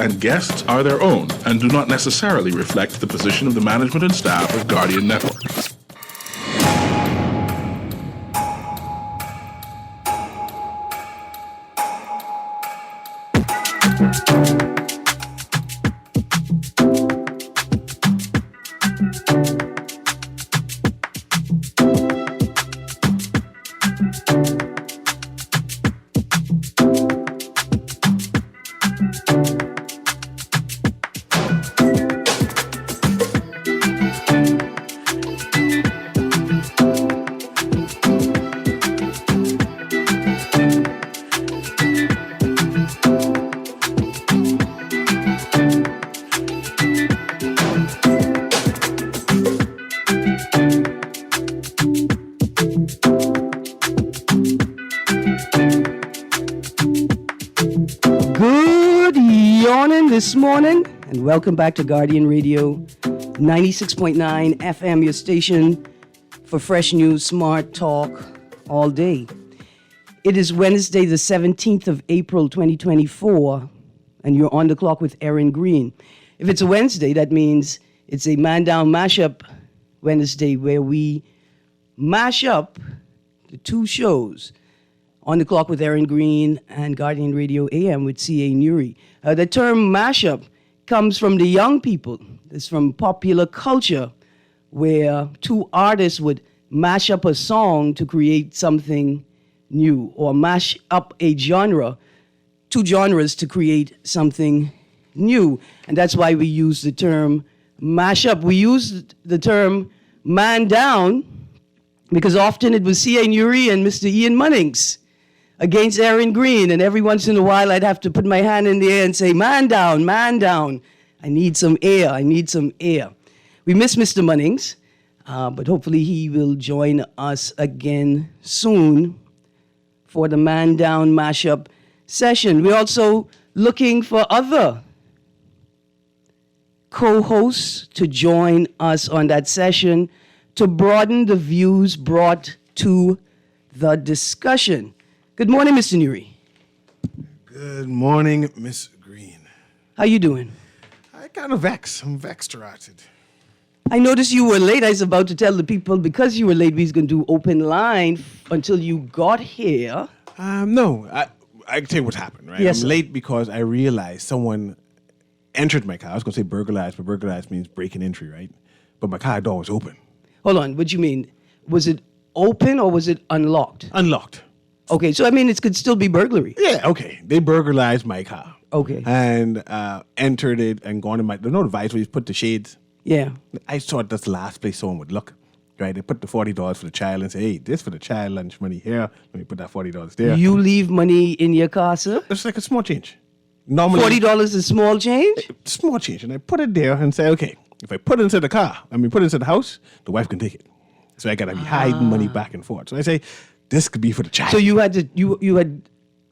and guests are their own and do not necessarily reflect the position of the management and staff of Guardian Network. This morning, and welcome back to Guardian Radio 96.9 FM, your station for fresh news, smart talk all day. It is Wednesday, the 17th of April, 2024, and you're on the clock with Erin Greene. If it's a Wednesday, that means it's a Man Down Mashup Wednesday where we mash up the two shows. On the Clock with Erin Greene and Guardian Radio AM with C.A. Nuri. The term mashup comes from the young people. It's from popular culture where two artists would mash up a song to create something new or mash up a genre, two genres to create something new. And that's why we use the term mashup. We use the term man down because often it was C.A. Nuri and Mr. Ian Munnings against Erin Greene, and every once in a while I'd have to put my hand in the air and say, man down, man down. I need some air, I need some air. We miss Mr. Munnings, but hopefully he will join us again soon for the Man Down Mashup session. We're also looking for other co-hosts to join us on that session to broaden the views brought to the discussion. Good morning, Mr. Nuri. Good morning, Miss Greene. How you doing? I kind of vexed. I'm vexed-rated. I noticed you were late. I was about to tell the people because you were late, we was going to do open line until you got here. No, I can tell you what happened, right? Yes, I'm sir. late because I realized someone entered my car. I was going to say burglarized, but burglarized means breaking entry, right? But my car door was open. Hold on, what do you mean? Was it open or was it unlocked? Unlocked. Okay, so I mean it could still be burglary. Yeah, okay. They burglarized my car. Okay. And entered it and gone in my... The device where you put the shades. Yeah. I thought that's the last place someone would look. Right? They put the $40 for the child and say, hey, this for the child lunch money here. Let me put that $40 there. You leave money in your car, sir? It's like a small change. Normally, $40 is small change? small change. And I put it there and say, okay, if I put it into the car, put it into the house, the wife can take it. So I got to be hiding money back and forth. So I say, this could be for the child. So you had to, you had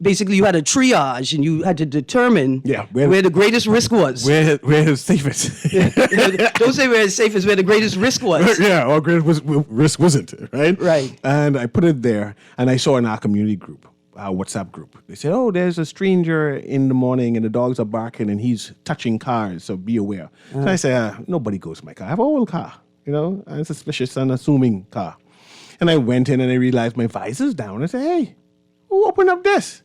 a triage and you had to determine where the greatest risk was. Where is safest. Don't say where it's safest, where the greatest risk was. Yeah, or greatest risk wasn't, right? Right. And I put it there, and I saw in our community group, our WhatsApp group, they said, oh, there's a stranger in the morning and the dogs are barking and he's touching cars, so be aware. So I said, nobody goes to my car. I have an old car, a suspicious, unassuming car. And I went in and I realized my visor's down. I said, hey, who opened up this?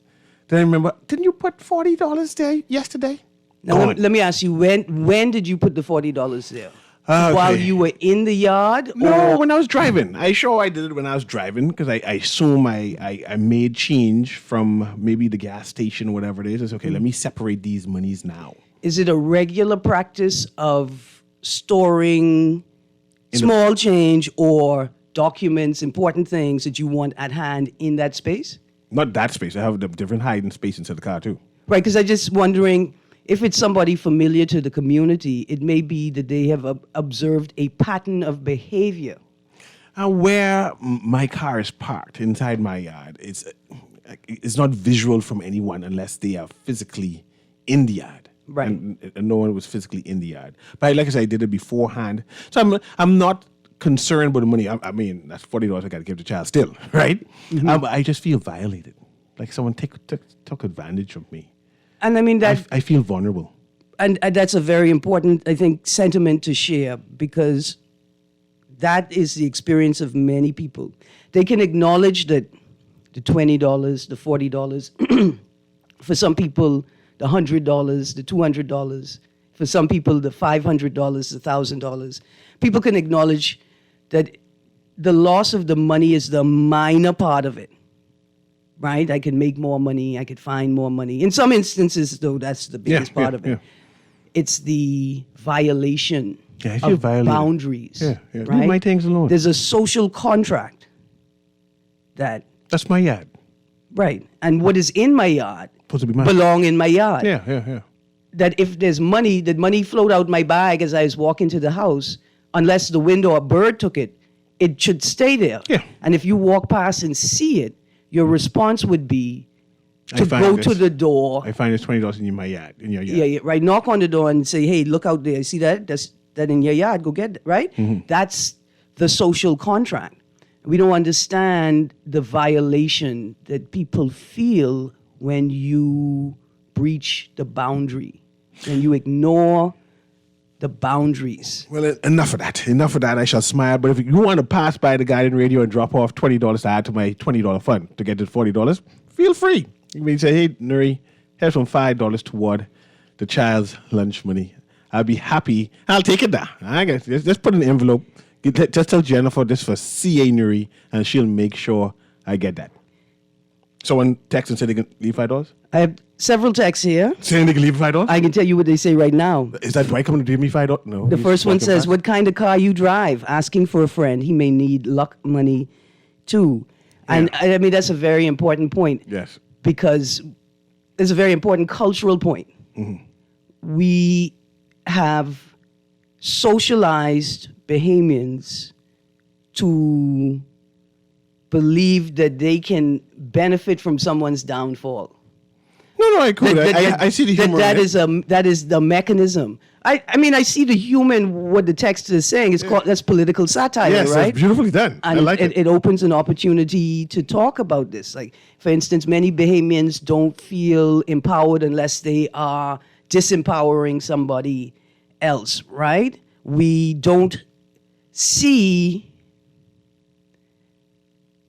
Then I remember, didn't you put $40 there yesterday? Now, let me ask you, when did you put the $40 there? Okay. While you were in the yard? No, when I was driving. I did it when I was driving because I assume I made change from maybe the gas station or whatever it is. I said, okay, let me separate these monies now. Is it a regular practice of storing small change or documents, important things that you want at hand in that space? Not that space. I have the different hiding space inside the car too. Right, because I'm just wondering if it's somebody familiar to the community, it may be that they have observed a pattern of behavior. Where my car is parked inside my yard, it's not visual from anyone unless they are physically in the yard. Right. And no one was physically in the yard. But like I said, I did it beforehand. So I'm not concerned with the money. I mean, that's $40 I got to give the child still, right? Mm-hmm. I just feel violated. Like someone took advantage of me. And I mean that... I feel vulnerable. and that's a very important, I think, sentiment to share, because that is the experience of many people. They can acknowledge that the $20, the $40, for some people, the $100, the $200, for some people, the $500, the $1,000. People can acknowledge that the loss of the money is the minor part of it, right? I can make more money, I could find more money. In some instances, though, that's the biggest part of it. Yeah. It's the violation Yeah, of boundaries. Yeah. Right? Leave my things alone. There's a social contract that, That's my yard. right, and what is in my yard Supposed to be mine. belong in my yard. Yeah. That if there's money, that money flowed out my bag as I was walking to the house, unless the wind or a bird took it, it should stay there. Yeah. And if you walk past and see it, your response would be to go to the door. I find this $20 in my yard, in your yard. Yeah, right. Knock on the door and say, "Hey, look out there. See that? That's that in your yard. Go get it." Right? Mm-hmm. That's the social contract. We don't understand the violation that people feel when you breach the boundary, when you ignore the boundaries. Well, enough of that. Enough of that. I shall smile. But if you want to pass by the Guardian Radio and drop off $20 to add to my $20 fund to get to $40, feel free. You may say, "Hey, Nuri, here's some $5 toward the child's lunch money." I'll be happy. I'll take it down. I guess just put in an envelope. Just tell Jennifer this for CA Nuri, and she'll make sure I get that. Someone text and say they can leave $5? I have several texts here. Saying they can leave $5? I can tell you what they say right now. Is that why coming to give me $5? No. The he's first one walking says, past. "What kind of car you drive?" Asking for a friend. He may need luck money too. And I mean, that's a very important point. Yes. Because it's a very important cultural point. Mm-hmm. We have socialized Bahamians to believe that they can benefit from someone's downfall. No, I could. I see the humor. That is the mechanism. I mean, I see the humor in what the text is saying. It's called, that's political satire, Yes, right? that's beautifully done. And I like it. it opens an opportunity to talk about this. Like, for instance, many Bahamians don't feel empowered unless they are disempowering somebody else, right? We don't see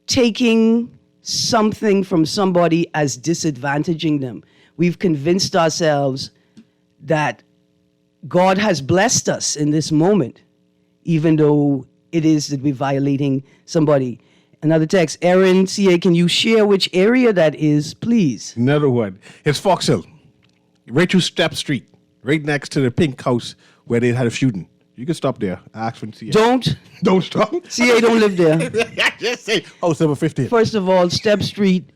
taking something from somebody as disadvantaging them. We've convinced ourselves that God has blessed us in this moment, even though it is that we're violating somebody. Another text, Erin, CA, can you share which area that is, please? Another one. It's Fox Hill, right through Step Street, right next to the pink house where they had a shooting. You can stop there. Ask for CA. Don't stop. CA don't live there. Just say house number 15. First of all, Step Street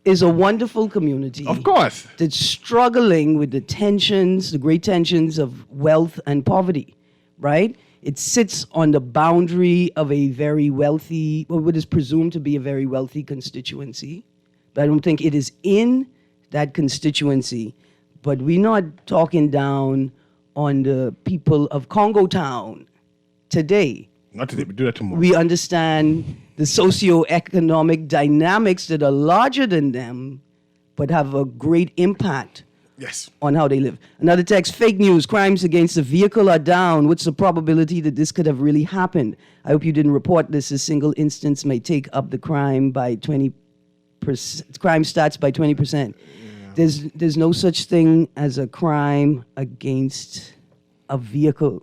is a wonderful community. Of course. That's struggling with the tensions, the great tensions of wealth and poverty, right? It sits on the boundary of a very wealthy, what is presumed to be a very wealthy constituency. But I don't think it is in that constituency. But we're not talking down on the people of Congo Town today. Not today, but do that tomorrow. We understand the socioeconomic dynamics that are larger than them, but have a great impact Yes. on how they live. Another text, fake news, crimes against the vehicle are down. What's the probability that this could have really happened? I hope you didn't report this. A single instance may take up the crime by 20%. Crime stats by 20%. Yeah. There's no such thing as a crime against a vehicle.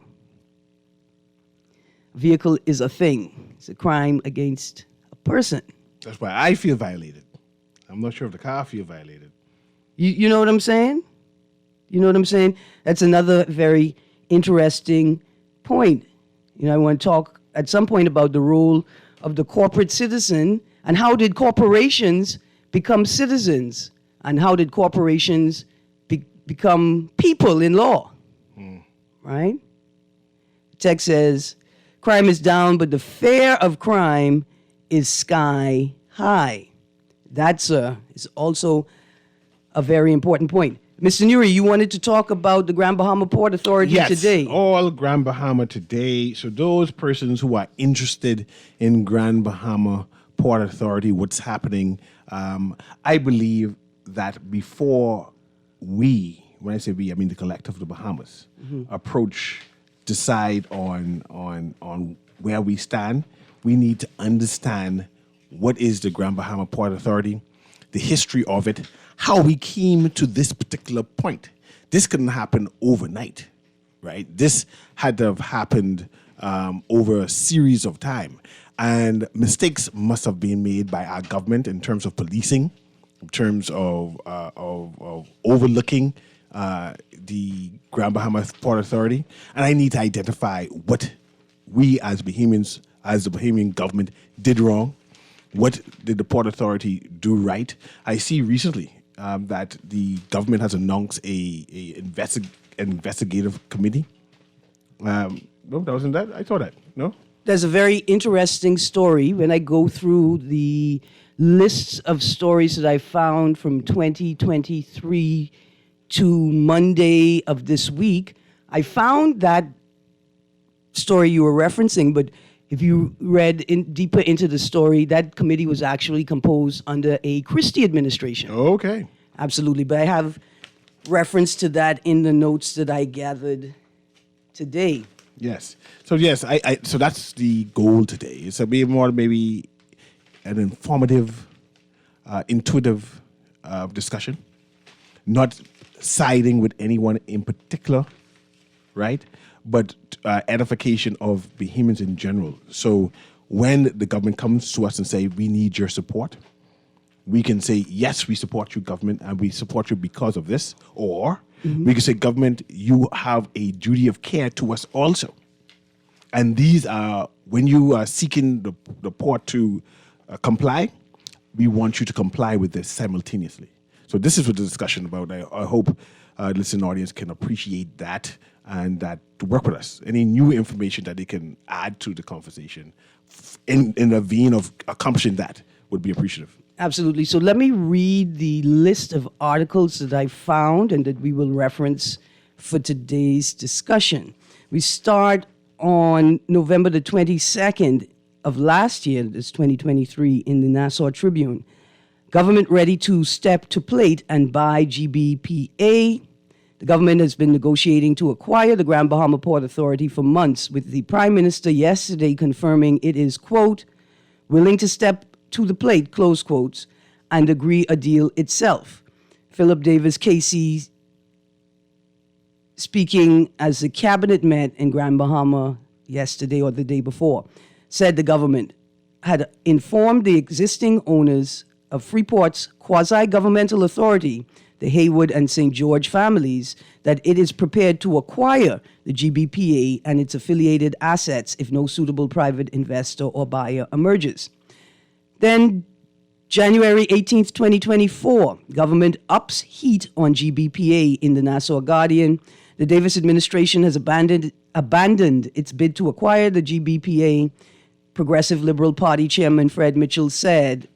Vehicle is a thing. It's a crime against a person. That's why I feel violated. I'm not sure if the car feel violated. You know what I'm saying? You know what I'm saying? That's another very interesting point. You know, I want to talk at some point about the role of the corporate citizen and how did corporations become citizens and how did corporations become people in law, right? The text says, crime is down, but the fear of crime is sky high. That's is also a very important point. Mr. Nuri, you wanted to talk about the Grand Bahama Port Authority today. Yes, all Grand Bahama today. So those persons who are interested in Grand Bahama Port Authority, what's happening, I believe that before we when I say we, I mean the collective of the Bahamas, approach, decide on where we stand, we need to understand what is the Grand Bahama Port Authority, the history of it, how we came to this particular point. This couldn't happen overnight, right? This had to have happened over a series of time. And mistakes must have been made by our government in terms of policing, in terms of overlooking the Grand Bahama Port Authority. And I need to identify what we as Bahamians, as the Bahamian government, did wrong. What did the Port Authority do right? I see recently that the government has announced an investigative committee. No, that wasn't that. I saw that. No? There's a very interesting story when I go through the lists of stories that I found from 2023 to Monday of this week. I found that story you were referencing, but if you read deeper into the story, that committee was actually composed under a Christie administration. Okay. Absolutely. But I have reference to that in the notes that I gathered today. Yes. So yes, so that's the goal today. It's a bit more maybe an informative, intuitive discussion, not siding with anyone in particular, right? But edification of Bahamians in general. So when the government comes to us and say, we need your support, we can say, yes, we support you, government, and we support you because of this. Or we can say, government, you have a duty of care to us also. And these are, when you are seeking the port to comply, we want you to comply with this simultaneously. So this is what the discussion about. I hope listening audience can appreciate that and that to work with us. Any new information that they can add to the conversation in the vein of accomplishing that would be appreciative. Absolutely. So let me read the list of articles that I found and that we will reference for today's discussion. We start on November the 22nd of last year, this 2023, in the Nassau Tribune. Government ready to step to plate and buy GBPA. The government has been negotiating to acquire the Grand Bahama Port Authority for months, with the Prime Minister yesterday confirming it is, quote, willing to step to the plate, close quotes, and agree a deal itself. Philip Davis Casey, speaking as the cabinet met in Grand Bahama yesterday or the day before, said the government had informed the existing owners of Freeport's quasi-governmental authority, the Haywood and St. George families, that it is prepared to acquire the GBPA and its affiliated assets if no suitable private investor or buyer emerges. Then, January 18th, 2024, government ups heat on GBPA in the Nassau Guardian. The Davis administration has abandoned its bid to acquire the GBPA. Progressive Liberal Party Chairman Fred Mitchell said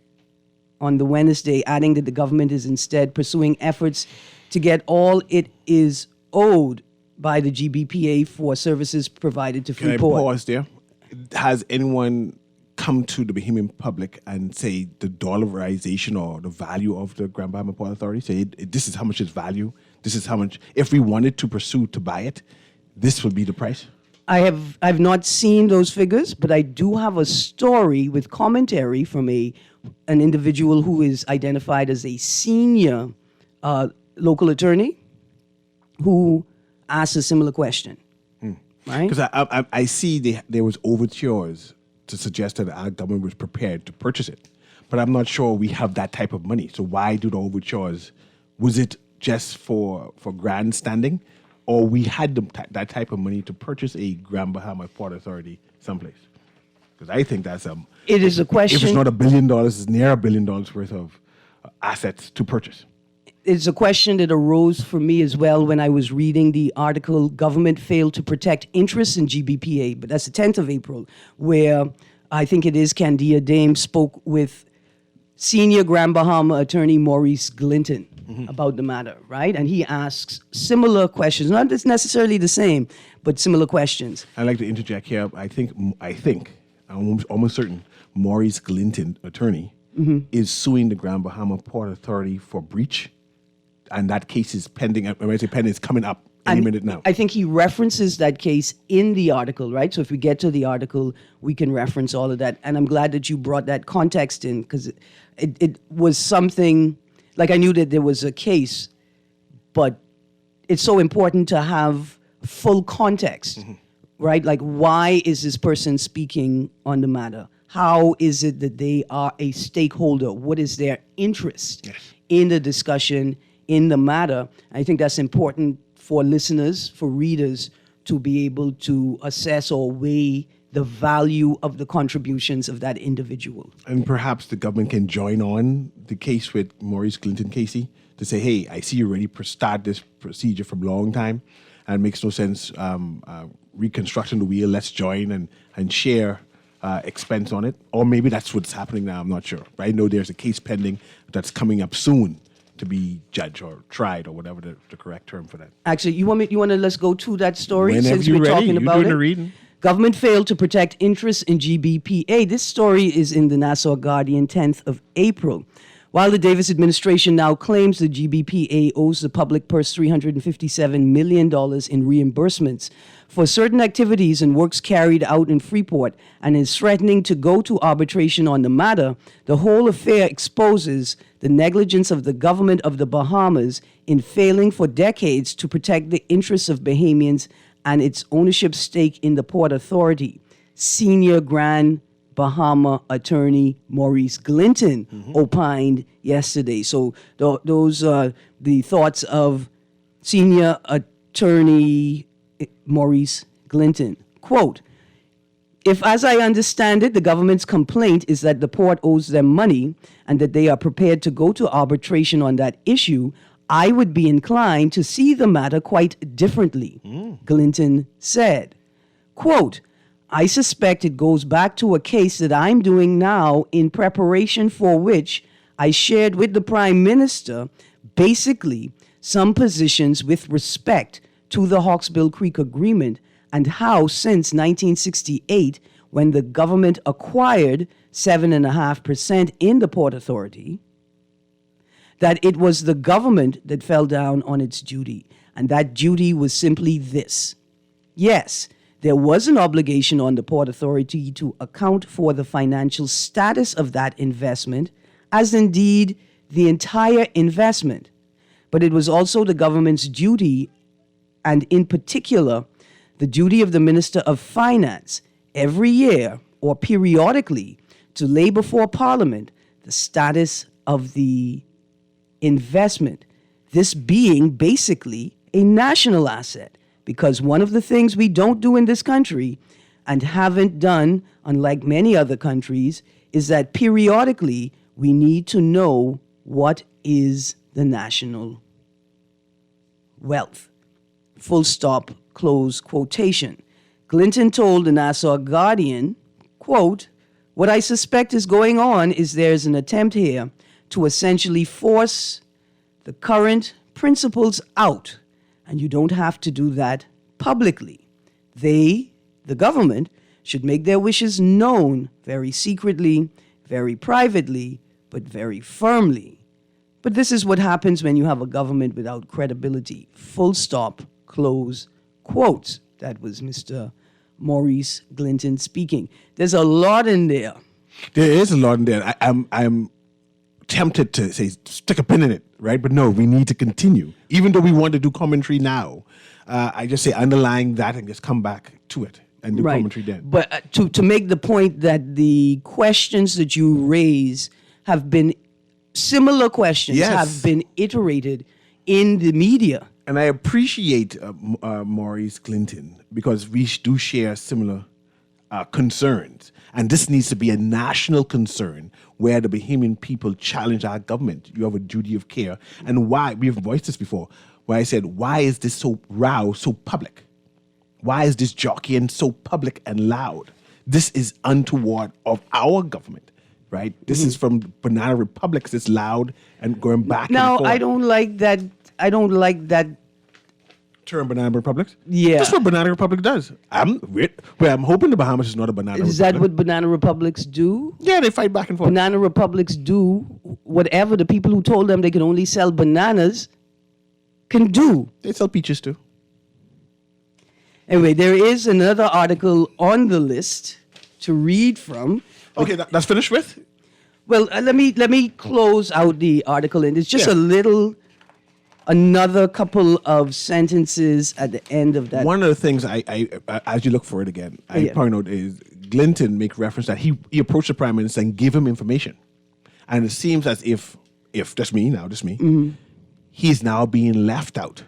on the Wednesday, adding that the government is instead pursuing efforts to get all it is owed by the GBPA for services provided to Freeport. Can I pause there? Has anyone come to the Bahamian public and say the dollarization or the value of the Grand Bahama Port Authority? Say this is how much its value. This is how much. If we wanted to pursue to buy it, this would be the price. I've not seen those figures, but I do have a story with commentary from an individual who is identified as a senior local attorney who asked a similar question. Right? Because I see there was overtures to suggest that our government was prepared to purchase it. But I'm not sure we have that type of money. So why do the overtures? Was it just for grandstanding? Or we had that type of money to purchase a Grand Bahama Port Authority someplace? Because I think that's it is a question. If it's not $1 billion, it's near $1 billion worth of assets to purchase. It's a question that arose for me as well when I was reading the article, Government Failed to Protect Interests in GBPA, but that's the 10th of April, where I think it is Candia Dame spoke with senior Grand Bahama attorney Maurice Glinton about the matter, right? And he asks similar questions, not necessarily the same, but similar questions. I'd like to interject here. I think, I'm almost certain, Maurice Glinton, attorney, is suing the Grand Bahama Port Authority for breach. and that case is pending. When I say pending, it's coming up any minute now. I think he references that case in the article, right? So if we get to the article, we can reference all of that. And I'm glad that you brought that context in, because it was something, like I knew that there was a case, but it's so important to have full context, right? Like, why is this person speaking on the matter? How is it that they are a stakeholder? What is their interest in the discussion, in the matter? I think that's important for listeners, for readers, to be able to assess or weigh the value of the contributions of that individual. And perhaps the government can join on the case with Maurice Clinton Casey to say, hey, I see you already start this procedure from a long time, and it makes no sense reconstructing the wheel. Let's join and share expense on it. Or maybe that's what's happening now. I'm not sure. But I know there's a case pending that's coming up soon to be judged or tried, or whatever the correct term for that. Actually, you want to let's go to that story Whenever since you're we're ready. talking You're about doing it. the reading. Government failed to protect interests in GBPA. This story is in the Nassau Guardian, 10th of April. While the Davis administration now claims the GBPA owes the public purse $357 million in reimbursements for certain activities and works carried out in Freeport, and is threatening to go to arbitration on the matter, the whole affair exposes the negligence of the government of the Bahamas in failing for decades to protect the interests of Bahamians and its ownership stake in the Port Authority. Senior Grand Bahama attorney Maurice Clinton opined yesterday. So those are the thoughts of senior attorney Maurice Clinton. Quote, if, as I understand it, the government's complaint is that the port owes them money and that they are prepared to go to arbitration on that issue, I would be inclined to see the matter quite differently, Clinton said. Quote, I suspect it goes back to a case that I'm doing now, in preparation for which I shared with the Prime Minister basically some positions with respect to the Hawksbill Creek Agreement, and how since 1968, when the government acquired 7.5% in the Port Authority, that it was the government that fell down on its duty. And that duty was simply this. Yes, there was an obligation on the Port Authority to account for the financial status of that investment, as indeed the entire investment. But it was also the government's duty, and in particular, the duty of the Minister of Finance, every year or periodically, to lay before Parliament the status of the investment, this being basically a national asset. Because one of the things we don't do in this country, and haven't done, unlike many other countries, is that periodically we need to know what is the national wealth. Full stop, close quotation. Clinton told the Nassau Guardian, quote, what I suspect is going on is there's an attempt here to essentially force the current principles out. And you don't have to do that publicly. They, the government, should make their wishes known very secretly, very privately, but very firmly. But this is what happens when you have a government without credibility. Full stop, close quotes. That was Mr. Maurice Clinton speaking. There's a lot in there. There is a lot in there. I'm tempted to say, stick a pin in it, right? But no, we need to continue. Even though we want to do commentary now, I just say underlying that and just come back to it and do commentary then. But to make the point that the questions that you raise have been, similar questions have been iterated in the media. And I appreciate Maurice Clinton, because we do share similar concerns. And this needs to be a national concern where the Bahamian people challenge our government. You have a duty of care. And why, we've voiced this before, where I said, why is this row so public? Why is this jockeying so public and loud? This is untoward of our government, right? This is from Banana Republics. It's loud and going back and forth. I don't like that. I don't like that term, Banana Republics. Yeah, that's what Banana Republic does. I'm hoping the Bahamas is not a banana. Is that what banana republics do? Yeah, they fight back and forth. Banana republics do whatever the people who told them they could only sell bananas can do. They sell peaches too. Anyway, there is another article on the list to read from. Okay, that's finished with? Well, let me close out the article, and it's just Yeah. another couple of sentences at the end of that. One of the things I as you look for it again, I point out is Clinton make reference that he approached the prime minister and gave him information, and it seems as if just me, he's now being left out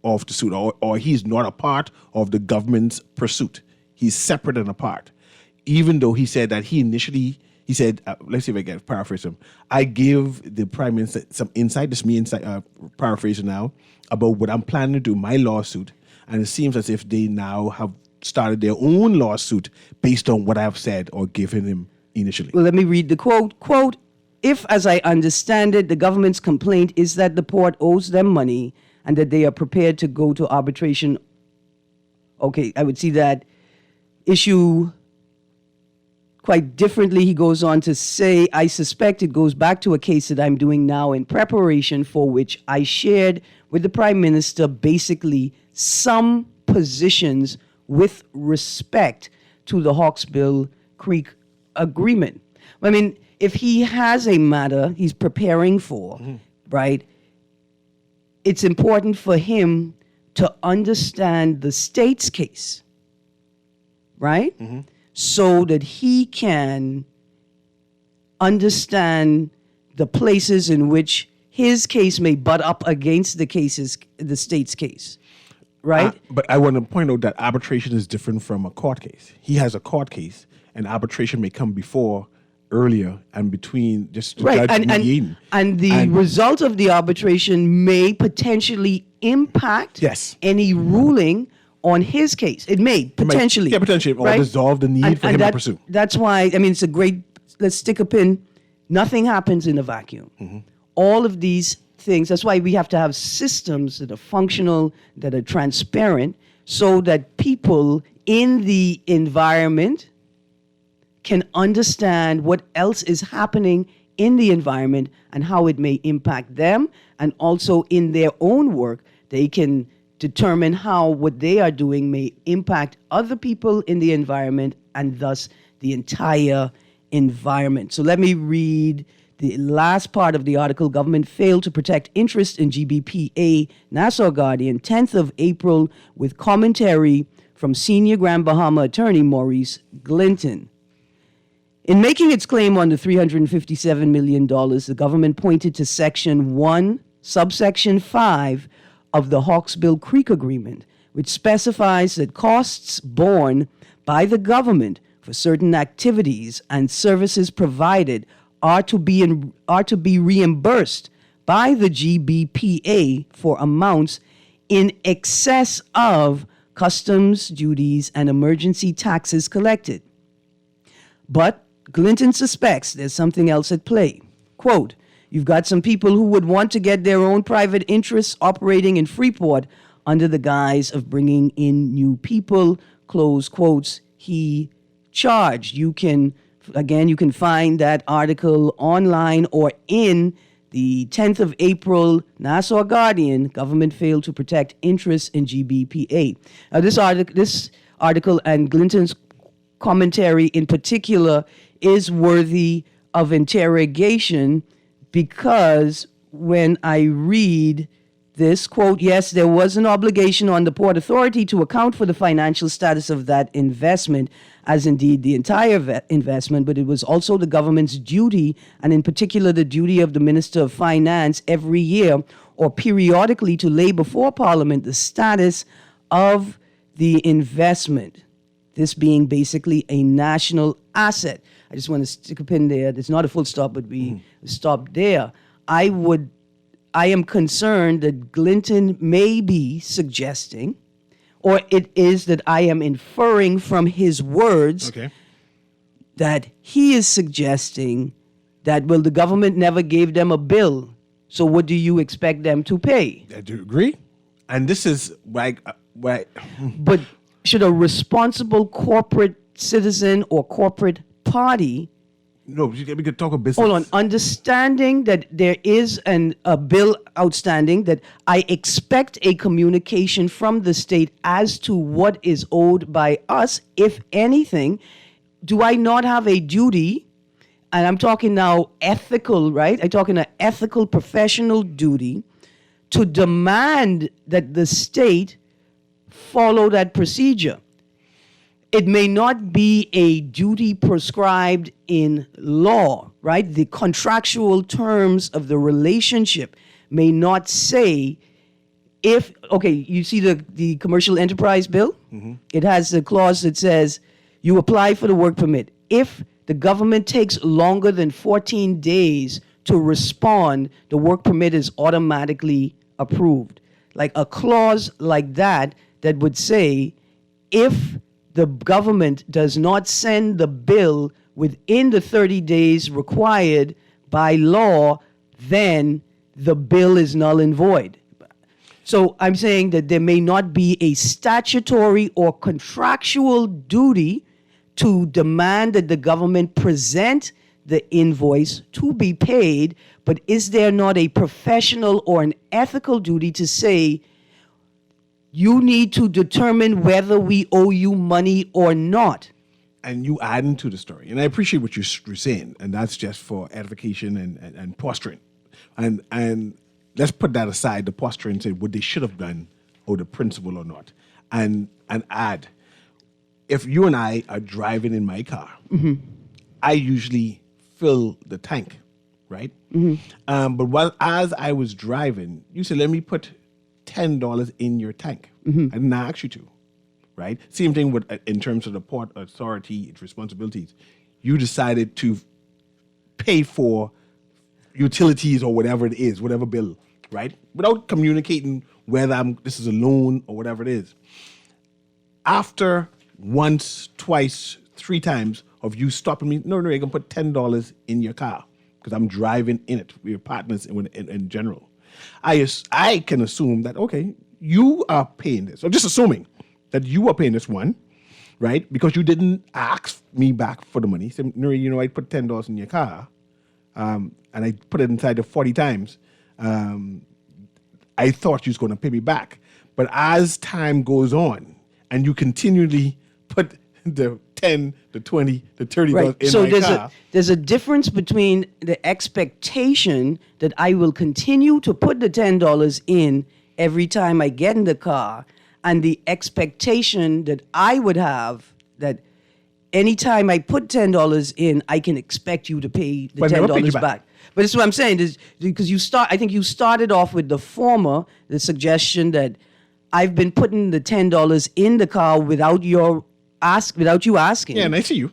of the suit, or he's not a part of the government's pursuit. He's separate and apart, even though he said that he said, let's see if I can paraphrase him. I give the prime minister some insight, paraphrasing now, about what I'm planning to do, my lawsuit. And it seems as if they now have started their own lawsuit based on what I've said or given him initially. Well, let me read the quote. Quote, if, as I understand it, the government's complaint is that the port owes them money and that they are prepared to go to arbitration. Okay, I would see that issue quite differently. He goes on to say, I suspect it goes back to a case that I'm doing now in preparation for which I shared with the Prime Minister basically some positions with respect to the Hawksbill Creek Agreement. I mean, if he has a matter he's preparing for, right, it's important for him to understand the state's case, right? So that he can understand the places in which his case may butt up against the state's case, right? But I want to point out that arbitration is different from a court case. He has a court case, and arbitration may come before, earlier, and between just to right. judge mediating. And the result of the arbitration may potentially impact any ruling on his case. It may, potentially. Potentially, or dissolve the need for him to pursue. That's why, I mean, it's a great, let's stick a pin. Nothing happens in a vacuum. All of these things, that's why we have to have systems that are functional, that are transparent, so that people in the environment can understand what else is happening in the environment and how it may impact them. And also in their own work, they can determine how what they are doing may impact other people in the environment and thus the entire environment. So let me read the last part of the article. Government failed to protect interest in GBPA, Nassau Guardian, 10th of April, with commentary from senior Grand Bahama attorney Maurice Glinton. In making its claim on the $357 million, the government pointed to Section 1, subsection 5 of the Hawksbill Creek Agreement, which specifies that costs borne by the government for certain activities and services provided are to be reimbursed by the GBPA for amounts in excess of customs duties and emergency taxes collected. But Clinton suspects there's something else at play. Quote, you've got some people who would want to get their own private interests operating in Freeport under the guise of bringing in new people, close quotes, he charged. You can find that article online or in the 10th of April Nassau Guardian, government failed to protect interests in GBPA. Now, this article and Clinton's commentary in particular is worthy of interrogation, because when I read this, quote, yes, there was an obligation on the Port Authority to account for the financial status of that investment, as indeed the entire investment, but it was also the government's duty, and in particular the duty of the Minister of Finance every year or periodically to lay before Parliament the status of the investment, this being basically a national asset. I just want to stick a pin there. It's not a full stop, but we stop there. I am concerned that Clinton may be suggesting, or it is that I am inferring from his words, that he is suggesting that, well, the government never gave them a bill, so what do you expect them to pay? I do agree. And this is like, But should a responsible corporate citizen or corporate party No, we could talk about business. Hold on. Understanding that there is a bill outstanding, that I expect a communication from the state as to what is owed by us, if anything. Do I not have a duty? And I'm talking now ethical, right? I'm talking an ethical professional duty to demand that the state follow that procedure. It may not be a duty prescribed in law, right? The contractual terms of the relationship may not say you see the commercial enterprise bill? Mm-hmm. It has a clause that says you apply for the work permit. If the government takes longer than 14 days to respond, the work permit is automatically approved. Like a clause like that would say if the government does not send the bill within the 30 days required by law, then the bill is null and void. So I'm saying that there may not be a statutory or contractual duty to demand that the government present the invoice to be paid, but is there not a professional or an ethical duty to say, you need to determine whether we owe you money or not? And you adding to the story. And I appreciate what you're saying, and that's just for edification and posturing. And let's put that aside, the posturing, and say what they should have done or the principle or not. And add, if you and I are driving in my car, mm-hmm. I usually fill the tank, right? Mm-hmm. But as I was driving, you said, let me put $10 in your tank. Mm-hmm. I didn't ask you to, right? Same thing with in terms of the Port Authority, its responsibilities. You decided to pay for utilities or whatever it is, whatever bill, right? Without communicating whether this is a loan or whatever it is. After once, twice, 3 times of you stopping me, no, you're going to put $10 in your car because I'm driving in it. We're partners in general. I can assume that, okay, you are paying this. So just assuming that you are paying this one, right? Because you didn't ask me back for the money. Say, Nuri, I put $10 in your car, and I put it inside the 40 times. I thought you was going to pay me back. But as time goes on, and you continually put the 10, the 20, the $30 right. in so my car. There's a difference between the expectation that I will continue to put the $10 in every time I get in the car, and the expectation that I would have that anytime I put $10 in, I can expect you to pay the $10 back. But that's what I'm saying, is because I think you started off with the former, the suggestion that I've been putting the $10 in the car without you asking. Yeah, and I see you.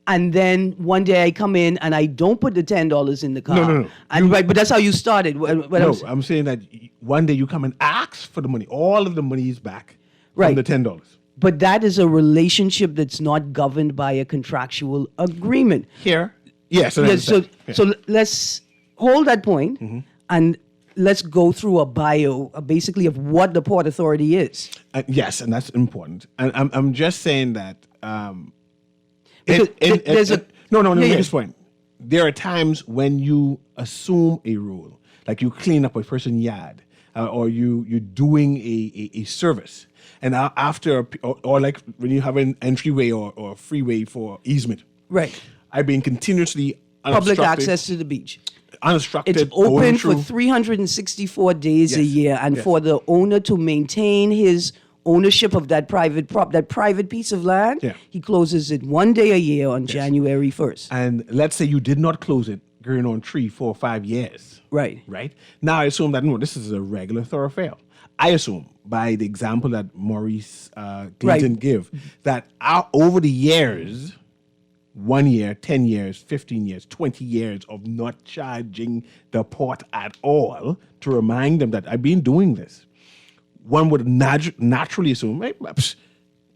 And then one day I come in and I don't put the $10 in the car. No. Right, but that's how you started. I'm saying that one day you come and ask for the money. All of the money is back from the $10. But that is a relationship that's not governed by a contractual agreement. Here, yes. So let's hold that point, mm-hmm. and let's go through a bio, basically, of what the Port Authority is. Yes, and that's important. And I'm just saying that. This point. There are times when you assume a role, like you clean up a person's yard, or you're doing a service, and after or like when you have an entryway or freeway for easement. Right. I've been continuously public access to the beach. Unobstructed. It's open for 364 days a year, and for the owner to maintain his ownership of that private piece of land, he closes it one day a year on January 1st. And let's say you did not close it going on 3, 4, 5 years. Right. Now I assume that, no, this is a regular thoroughfare. I assume, by the example that Maurice Clinton give, that over the years, 1 year, 10 years, 15 years, 20 years of not charging the port at all, to remind them that I've been doing this, one would naturally assume, hey,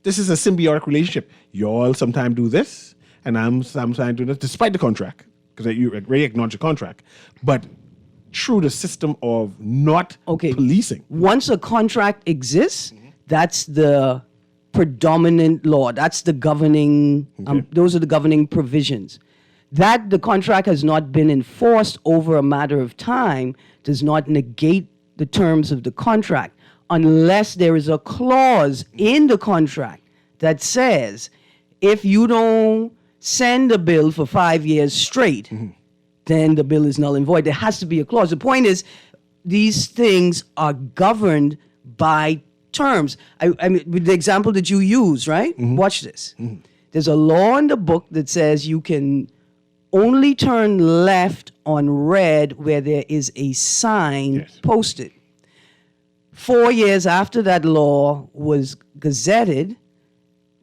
this is a symbiotic relationship. You all sometimes do this, and I'm sometimes doing this, despite the contract, because you already acknowledge the contract. But through the system of not policing. Once a contract exists, that's the predominant law. That's the governing, those are the governing provisions. That the contract has not been enforced over a matter of time does not negate the terms of the contract unless there is a clause in the contract that says if you don't send a bill for 5 years straight, then the bill is null and void. There has to be a clause. The point is, these things are governed by terms. I mean, with the example that you use, right? Watch this. There's a law in the book that says you can only turn left on red where there is a sign posted. 4 years after that law was gazetted,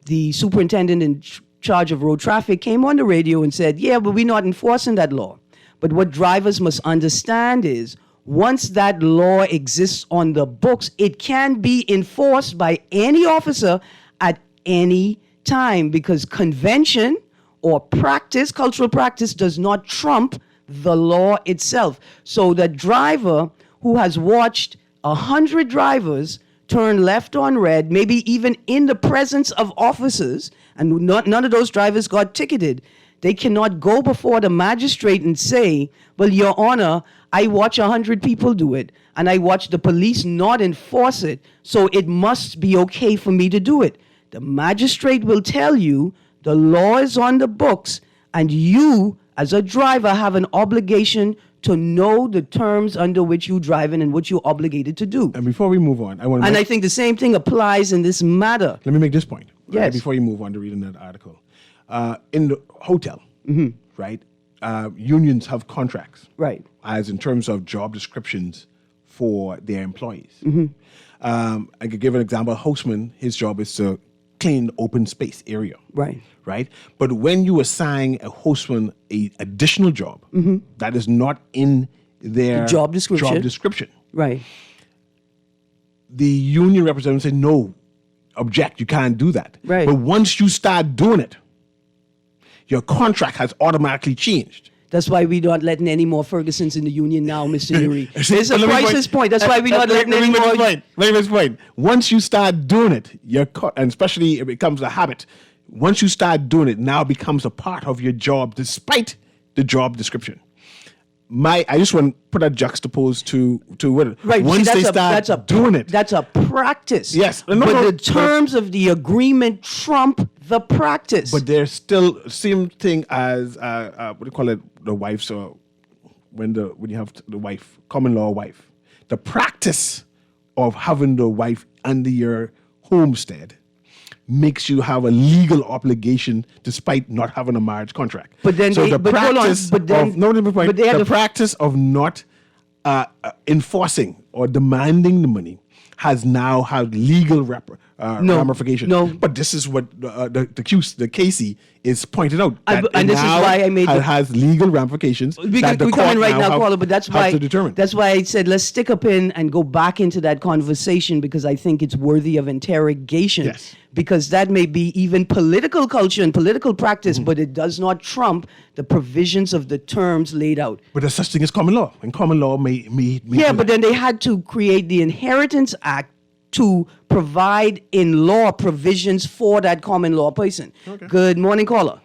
the superintendent in charge of road traffic came on the radio and said, yeah, but we're not enforcing that law. But what drivers must understand is once that law exists on the books, it can be enforced by any officer at any time because convention or practice, cultural practice, does not trump the law itself. So the driver who has watched 100 drivers turn left on red, maybe even in the presence of officers, and none of those drivers got ticketed, they cannot go before the magistrate and say, well, Your Honor, I watch 100 people do it, and I watch the police not enforce it, so it must be okay for me to do it. The magistrate will tell you the law is on the books, and you, as a driver, have an obligation to know the terms under which you're driving and what you're obligated to do. And before we move on, I think the same thing applies in this matter. Let me make this point. Right, Yes. before you move on to reading that article. In the hotel, right, unions have contracts. Right. As in terms of job descriptions for their employees. I could give an example. A houseman, his job is to clean open space area. Right. Right? But when you assign a houseman a additional job that is not in their job description. Right. The union representative say, no, object, you can't do that. Right. But once you start doing it, your contract has automatically changed. That's why we're not letting any more Fergusons in the union now, Mr. Yuri. There's a Let me crisis point. That's why we're not letting any more. Let me make this point. Once you start doing it, and especially if it becomes a habit, once you start doing it, now becomes a part of your job despite the job description. I just want to put that juxtaposed to what Right. once See, they start doing it. That's a practice. Yes. But the terms of the agreement trump the practice. But there's still same thing as what do you call it? The wives or when you have the wife, common law wife. The practice of having the wife under your homestead makes you have a legal obligation despite not having a marriage contract. But then so they- the but hold on, practice but then- of no, let me point. but they have The the- practice of not enforcing or demanding the money has now had legal ramifications. no. But this is what the Casey is pointed out. That and it this is now why I made the- has legal ramifications. We're that the coming court right now, have- caller, but that's have why to determine. that's why I said let's stick a pin and go back into that conversation because I think it's worthy of interrogation. Yes. Because that may be even political culture and political practice, but it does not trump the provisions of the terms laid out. But there's such thing as common law, and common law may Yeah, but then they had to create the Inheritance Act to provide in law provisions for that common law person. Okay. Good morning, caller.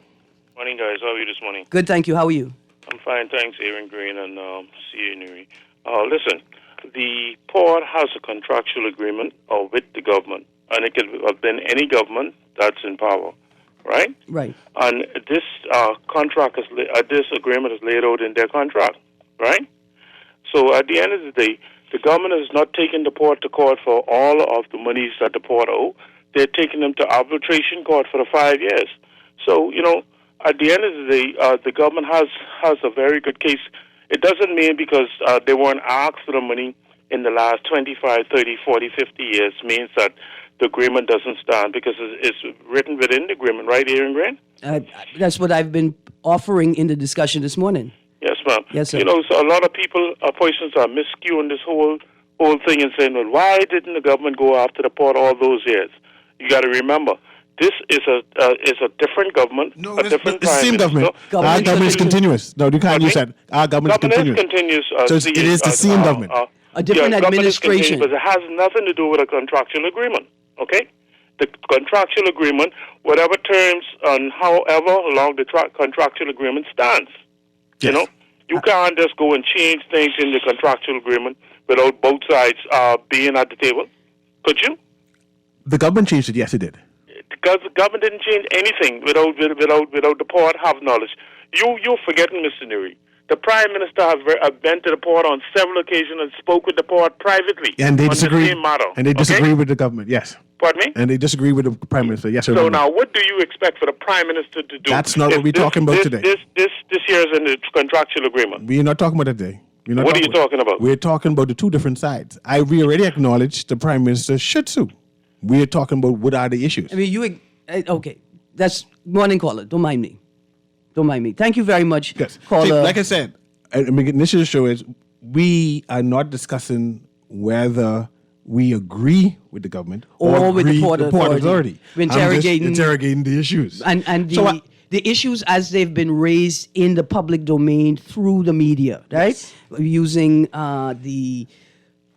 Morning, guys. How are you this morning? Good, thank you. How are you? I'm fine, thanks, Erin, Greene, and C.A. Nuri. Listen, the port has a contractual agreement with the government, and it could have been any government that's in power, right? Right. And this this agreement is laid out in their contract, right? So at the end of the day, the government is not taking the port to court for all of the monies that the port owe. They're taking them to arbitration court for the 5 years. So, at the end of the day, the government has a very good case. It doesn't mean because they weren't asked for the money in the last 25, 30, 40, 50 years means that the agreement doesn't stand because it's written within the agreement, right, Erin Greene? That's what I've been offering in the discussion this morning. Yes, ma'am. Yes, sir. So a lot of people, persons are miscuing this whole thing and saying, well, why didn't the government go after the port all those years? You got to remember, this is a different government, a different it's the same prime government. minister. Our government is continuous. No, you can't Pardon use me? that. Our government is Government continuous. continues. So it is the same government. A different government is administration. continuous, but it has nothing to do with a contractual agreement, okay? the contractual agreement, whatever terms and however long the contractual agreement stands. Yes. You know, you can't just go and change things in the contractual agreement without both sides being at the table. Could you? The government changed it. Yes, it did. Because the government didn't change anything without the port have knowledge. You're forgetting, Mr. Nuri. The Prime Minister have been to the port on several occasions and spoke with the port privately And they on disagree. the same matter. And they disagree with the government. Yes. Pardon me? And they disagree with the Prime Minister. Yes, sir. So now, what do you expect for the Prime Minister to do? That's not what we're talking about today. This year is in the contractual agreement. We're not talking about that today. What are you talking about? We're talking about the two different sides. We already acknowledged the Prime Minister should sue. We're talking about what are the issues. I mean, okay. That's morning caller. Don't mind me. Thank you very much, Yes. caller. See, like I said, I mean, this is the show is we are not discussing whether we agree with the government Or with the agree Port with Authority. We're I'm just interrogating- interrogating the issues. and the issues as they've been raised in the public domain through the media, right? Yes. Using the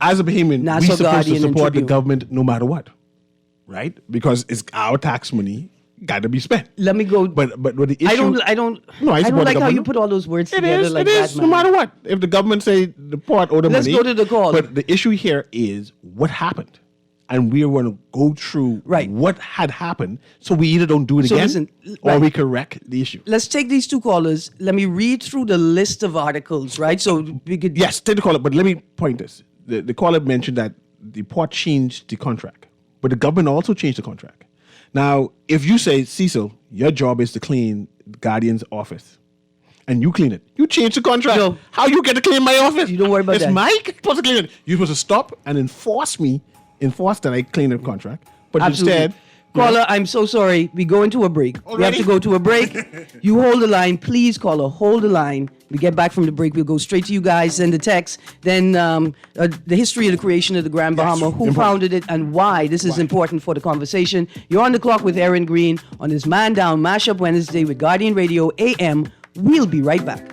As a Bahamian, Nassau we're supposed Guardian to and support the Tribune. government no matter what, right? Because it's our tax money got to be spent. Let me go. But with the issue, I don't No, I I don't support the like how government. you put all those words It together is. like It that, is. man. No matter what, if the government say the port or the Let's money, go to the call. But the issue here is what happened, and we want to go through Right. what had happened, so we either don't do it So again listen, or right. we correct the issue. Let's take these two callers. Let me read through the list of articles, right? So we could Yes, take the caller, but let me point this. The caller mentioned that the port changed the contract, but the government also changed the contract. Now, if you say, Cecil, your job is to clean the Guardian's office, and you clean it, you change the contract. No. How you get to clean my office? You don't worry about it's that. Mike supposed to clean it. You're supposed to stop and enforce that I clean the contract. But Absolutely. instead, Caller, I'm so sorry. We go into a break. We have Already? to go to a break. You hold the line. Please, caller, hold the line. We get back from the break. We'll go straight to you guys, send the text. Then the history of the creation of the Grand Bahama, who important. founded it, and why. This is important for the conversation. You're on the clock with Erin Greene on this Man Down Mashup Wednesday with Guardian Radio AM. We'll be right back.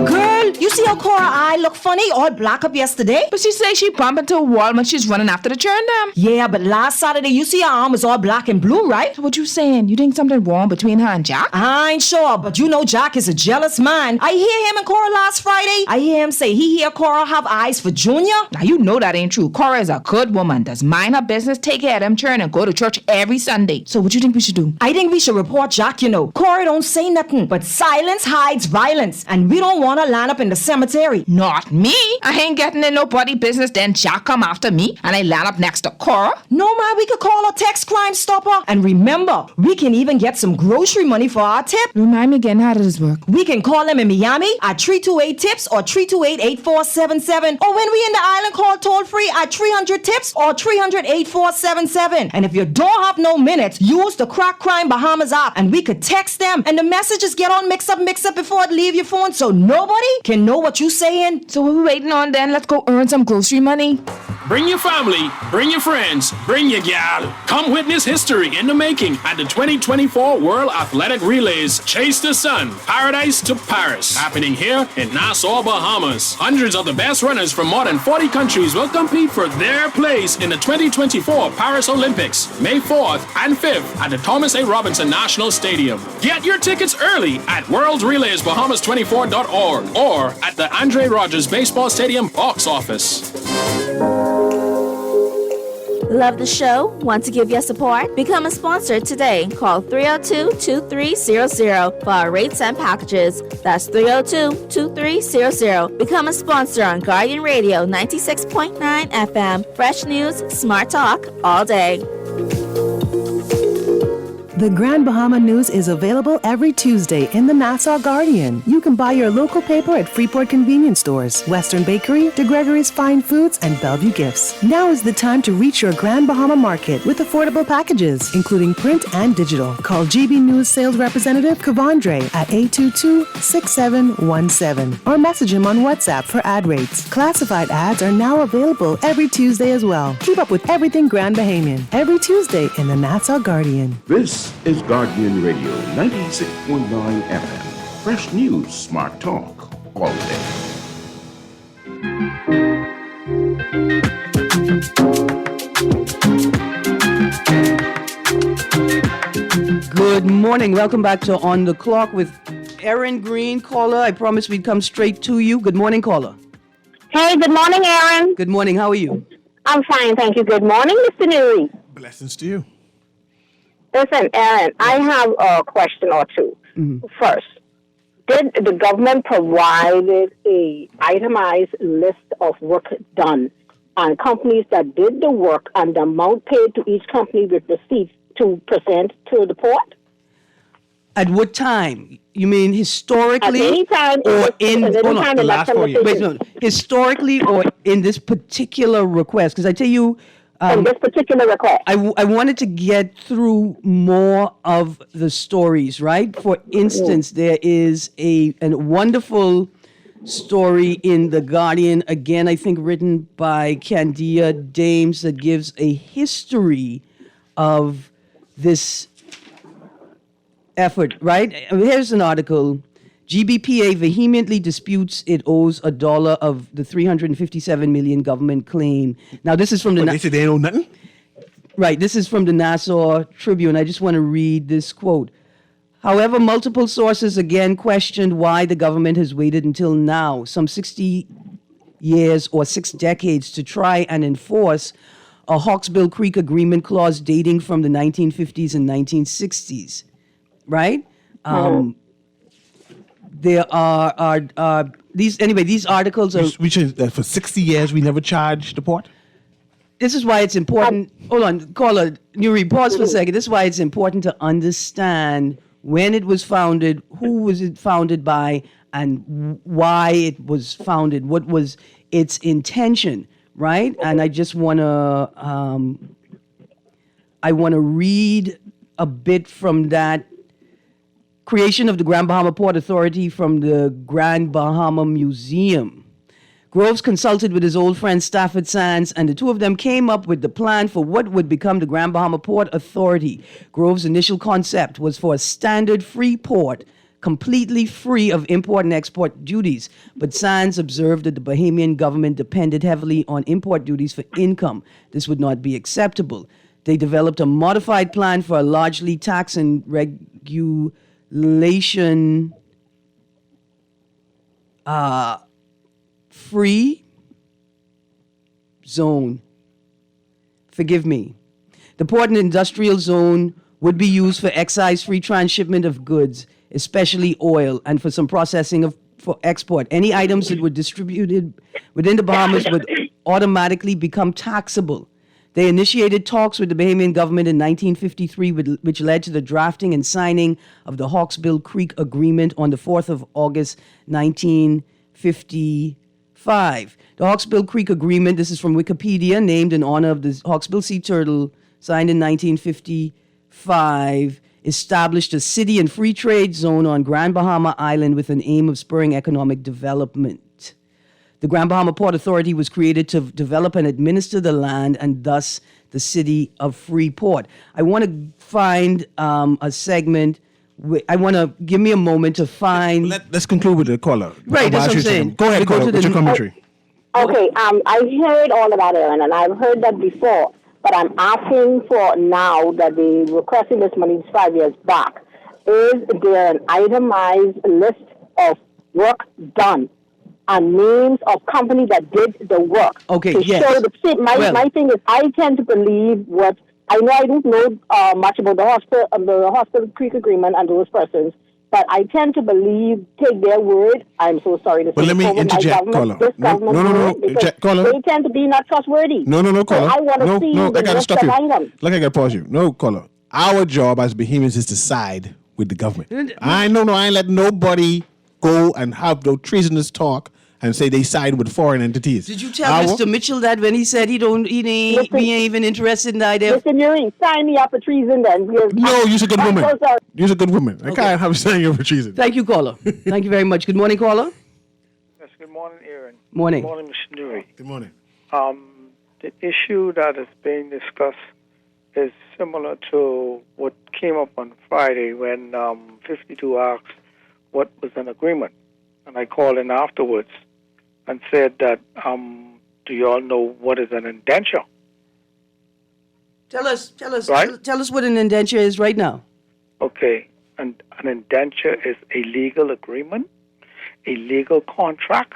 Girl, you see how Cora eye look funny, all black up yesterday? But she say she bump into a wall when she's running after the churn them. Yeah, but last Saturday you see her arm was all black and blue, right? So what you saying? You think something wrong between her and Jack? I ain't sure, but you know Jack is a jealous man. I hear him and Cora last Friday. I hear him say he hear Cora have eyes for Junior. Now you know that ain't true. Cora is a good woman, does mind her business, take care of them churn, and go to church every Sunday. So what you think we should do? I think we should report Jack, you know. Cora don't say nothing, but silence hides violence, and we don't want to line up in the cemetery. Not me. I ain't getting in nobody business. Then Jack come after me, and I land up next to Cora. No, man, we could call a text Crime Stopper. And remember, we can even get some grocery money for our tip. Remind me again, how does this work? We can call them in Miami at 328-TIPS or 328-8477. Or when we in the island, call toll-free at 300-TIPS or 300-8477. And if you don't have no minutes, use the Crack Crime Bahamas app and we could text them. And the messages get all mixed up before it leave your phone so nobody can know what you saying. So what we waiting on then? Let's go earn some grocery money. Bring your family, bring your friends, bring your gal. Come witness history in the making at the 2024 World Athletic Relays Chase the Sun, Paradise to Paris, happening here in Nassau, Bahamas. Hundreds of the best runners from more than 40 countries will compete for their place in the 2024 Paris Olympics, May 4th and 5th at the Thomas A. Robinson National Stadium. Get your tickets early at worldrelaysbahamas24.org or at the Andre Rogers Baseball Stadium box office. Love the show? Want to give your support? Become a sponsor today. Call 302-2300 for our rates and packages. That's 302-2300. Become a sponsor on Guardian Radio 96.9 FM. Fresh news, smart talk, all day. The Grand Bahama News is available every Tuesday in the Nassau Guardian. You can buy your local paper at Freeport Convenience Stores, Western Bakery, De Gregory's Fine Foods, and Bellevue Gifts. Now is the time to reach your Grand Bahama market with affordable packages, including print and digital. Call GB News Sales Representative Kavandre at 822-6717 or message him on WhatsApp for ad rates. Classified ads are now available every Tuesday as well. Keep up with everything Grand Bahamian every Tuesday in the Nassau Guardian. This is Guardian Radio 96.9 FM. Fresh news, smart talk, all day. morning. Welcome back to On the Clock with Erin, Greene, caller. I promised we'd come straight to you. Good morning, caller. Hey, good morning, Erin. Good morning. How are you? I'm fine, thank you. Good morning, Mr. Newey. Blessings to you. Listen, Erin, I have a question or two. First, did the government provide a itemized list of work done on companies that did the work and the amount paid to each company with receipts to present to the port? At what time? You mean historically? At any time, or in at any hold on, time the in that last 4 years. conversation. wait, no, historically or in this particular request? Because I tell you, In this particular request. I wanted to get through more of the stories, right? For instance, there is a wonderful story in The Guardian, again, I think written by Candia Dames, that gives a history of this effort, right? Here's an article. GBPA vehemently disputes it owes $1 of the $357 million government claim. Now, this is from the... But they said they don't know nothing? Right, this is from the Nassau Tribune. I just want to read this quote. However, multiple sources again questioned why the government has waited until now, some 60 years or 6 decades, to try and enforce a Hawksbill Creek Agreement clause dating from the 1950s and 1960s, right? There are these articles are... We should, that for 60 years we never charged the port? This is why it's important. Hold on, caller, Nuri, pause for a second. This is why it's important to understand when it was founded, who was it founded by, and why it was founded. What was its intention, right? And I just want to, read a bit from that. Creation of the Grand Bahama Port Authority from the Grand Bahama Museum. Groves consulted with his old friend Stafford Sands, and the two of them came up with the plan for what would become the Grand Bahama Port Authority. Groves' initial concept was for a standard free port, completely free of import and export duties. But Sands observed that the Bahamian government depended heavily on import duties for income. This would not be acceptable. They developed a modified plan for a largely tax and regulation free zone. Forgive me. The port and industrial zone would be used for excise-free transshipment of goods, especially oil, and for some processing for export. Any items that were distributed within the Bahamas would automatically become taxable. They initiated talks with the Bahamian government in 1953, which led to the drafting and signing of the Hawksbill Creek Agreement on the 4th of August, 1955. The Hawksbill Creek Agreement, this is from Wikipedia, named in honor of the Hawksbill Sea Turtle, signed in 1955, established a city and free trade zone on Grand Bahama Island with an aim of spurring economic development. The Grand Bahama Port Authority was created to develop and administer the land and thus the city of Freeport. I want to find a segment. I want to give me a moment to find. Let's conclude with the caller. Right, that's what I'm saying. Go ahead, caller. What's your commentary? Okay, I heard all about it, and I've heard that before, but I'm asking for now that they requesting this money 5 years back. Is there an itemized list of work done and names of companies that did the work? Okay, to yes. show my thing is, I tend to believe what I know. I don't know much about the Hospital Creek Agreement and those persons, but I tend to take their word. I'm so sorry to say. But let me interject, caller. No, interject, caller. They tend to be not trustworthy. No, caller. So I want to see I the gotta list stop of you. items. Look, I gotta pause you. No, caller. Our job as Bahamians is to side with the government. I ain't let nobody go and have no treasonous talk and say they side with foreign entities. Did you tell Mr. Mitchell that when he said he ain't even interested in the idea? Listen, Erin, sign me up for treason then. No, you're a good woman. So sorry. You're a good woman. I can't have signing you up for treason. Thank you, caller. Thank you very much. Good morning, caller. Yes, good morning, Erin. Morning. Good morning, Mr. Newey. Good morning. The issue that is being discussed is similar to what came up on Friday when 52 asked what was an agreement. And I called in afterwards and said that, do you all know what is an indenture? Tell us Right? tell us what an indenture is right now. Okay. an indenture is a legal agreement, a legal contract,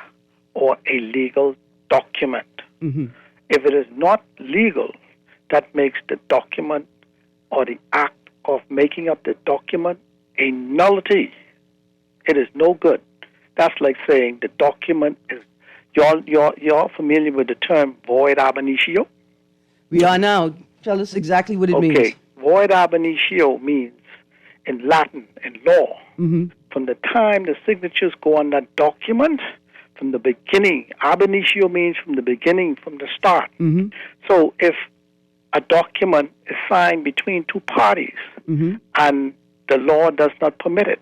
or a legal document. If it is not legal, that makes the document or the act of making up the document a nullity. It is no good. That's like saying the document is. You're familiar with the term void ab initio? We are now. Tell us exactly what it means. Okay, void ab initio means in Latin, in law, from the time the signatures go on that document, from the beginning. Ab initio means from the beginning, from the start. So if a document is signed between two parties and the law does not permit it,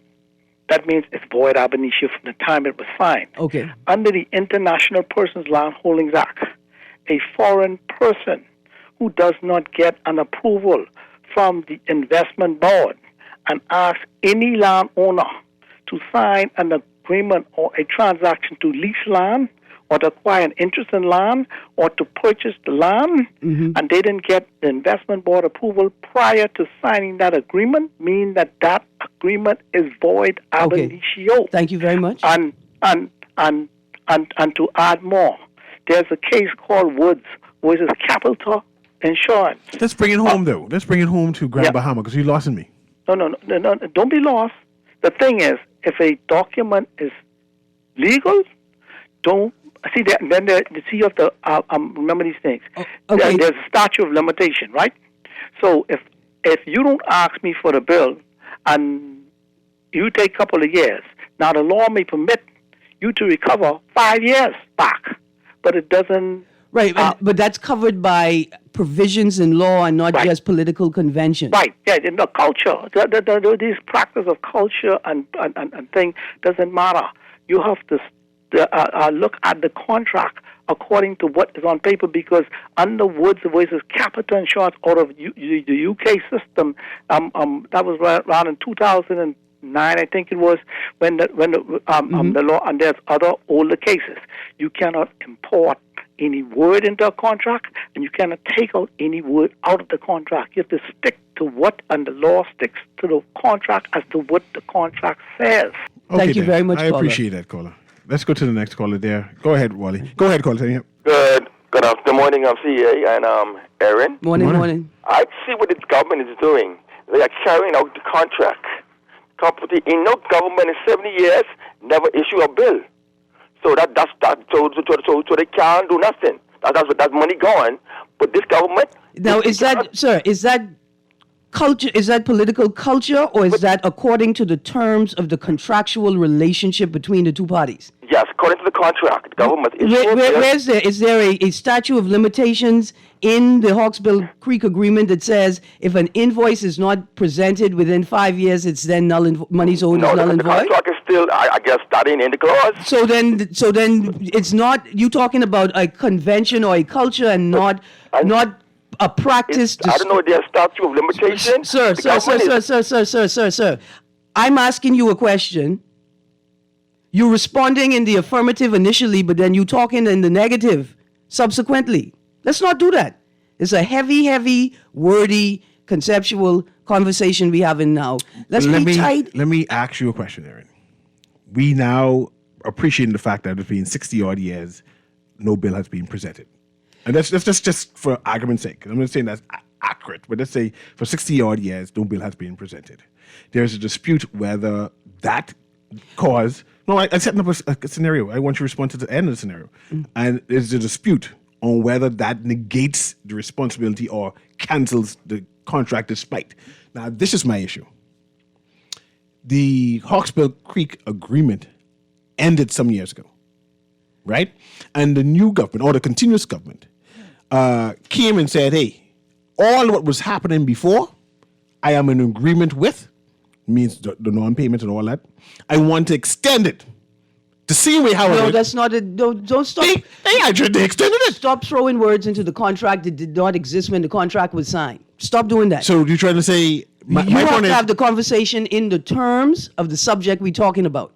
that means it's void ab initio from the time it was signed. Okay. Under the International Persons Land Holdings Act, a foreign person who does not get an approval from the investment board and asks any landowner to sign an agreement or a transaction to lease land or to acquire an interest in land or to purchase the land, and they didn't get the investment board approval prior to signing that agreement, mean that that agreement is void ab initio. Thank you very much. And to add more, there's a case called Woods, which is Capital Insurance. Let's bring it home, though. Let's bring it home to Grand Bahama, because you lost in me. No, don't be lost. The thing is, if a document is legal, don't see that. Then you have to remember these things. Okay. There's a statute of limitation, right? So if you don't ask me for the bill and you take a couple of years, now the law may permit you to recover 5 years back, but it doesn't. Right, but that's covered by provisions in law and not just political convention. Right, yeah, in the culture. This practice of culture and thing doesn't matter. You have to look at the contract according to what is on paper, because under Woods versus Capital Insurance out of the UK system, that was around in 2009, I think it was, when the law, and there's other older cases. You cannot import any word into a contract, and you cannot take out any word out of the contract. You have to stick to what, and the law sticks to the contract as to what the contract says. Thank you very much, I caller. appreciate that, caller. Let's go to the next caller there. Go ahead, Wally. Go ahead, caller. Good afternoon, morning, CA and Erin. Morning. I see what the government is doing. They are carrying out the contract. Company in no government in 70 years never issue a bill. So that's so they can't do nothing. That's money gone. But this government. Now, is that culture? Is that political culture, or is that according to the terms of the contractual relationship between the two parties? Yes, according to the contract, the government. Is there a statute of limitations in the Hawksbill Creek Agreement that says if an invoice is not presented within 5 years, it's then money's owed is null and void? The contract is still, I guess, that ain't in the clause. So then it's not you talking about a convention or a culture and not a practice. I don't know their statute of limitations. Sir. I'm asking you a question. You're responding in the affirmative initially, but then you talking in the negative subsequently. Let's not do that. It's a heavy, wordy, conceptual conversation we having now. Let's be tight. Let me ask you a question, Erin. We now appreciate the fact that it's been 60-odd years, no bill has been presented. And that's just for argument's sake. I'm not saying that's accurate, but let's say for 60-odd years, no bill has been presented. There's a dispute whether that cause... No, I'm setting up a scenario. I want you to respond to the end of the scenario. And there's a dispute on whether that negates the responsibility or cancels the contract despite. Now, this is my issue. The Hawksbill Creek Agreement ended some years ago, right? And the new government, or the continuous government, came and said, hey, all what was happening before, I am in agreement with, means the non-payment and all that. I want to extend it. The same way how No, that's not it. Don't stop. They extended it. Stop throwing words into the contract that did not exist when the contract was signed. Stop doing that. So you're trying to say... you have to have the conversation in the terms of the subject we're talking about.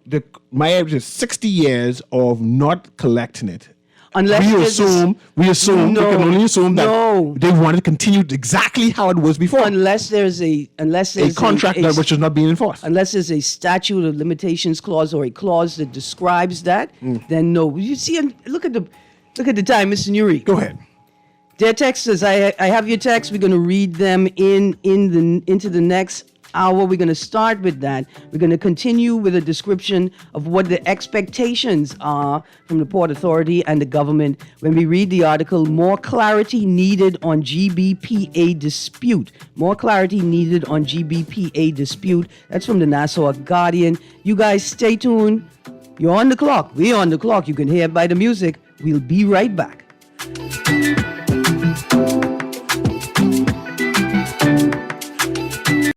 My average is 60 years of not collecting it. Unless we assume, we can only assume that they wanted to continue exactly how it was before. Unless there's a contract which is not being enforced. Unless there's a statute of limitations clause or a clause that describes that, then no. You see, look at the time, Mr. Nuri. Go ahead. Their text says, I have your text. We're going to read them into the next hour. We're going to start with that. We're going to continue with a description of what the expectations are from the Port Authority and the government. When we read the article, more clarity needed on GBPA dispute. More clarity needed on GBPA dispute. That's from the Nassau Guardian. You guys stay tuned. You're on the clock. We're on the clock. You can hear it by the music. We'll be right back.